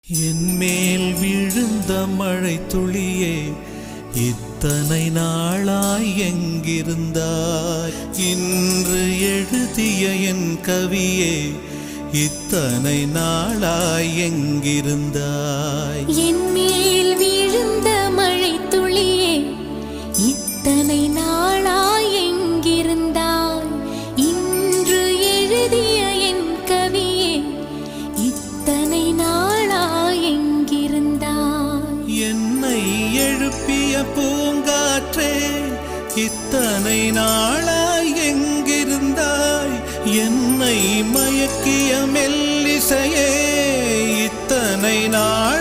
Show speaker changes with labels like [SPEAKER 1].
[SPEAKER 1] என்மேல் விழுந்த மழை துளியே, இத்தனை நாளாய் எங்கிருந்தாய்? இன்று எழுதிய என் கவியே, இத்தனை நாளாய் எங்கிருந்தாய்?
[SPEAKER 2] என்மேல் விழுந்த மழை துளியே, இத்தனை நாளாய் எங்கிருந்தாய்? இன்று எழுதிய என் கவியே, இத்தனை நாளாய் எங்கிருந்தாய்?
[SPEAKER 1] என்னை எழுப்பிய பூங்காற்றே, இத்தனை நாளாய் எங்கிருந்தாய்? என்னை மயக்கிய மெல்லிசையே, இத்தனை நாள்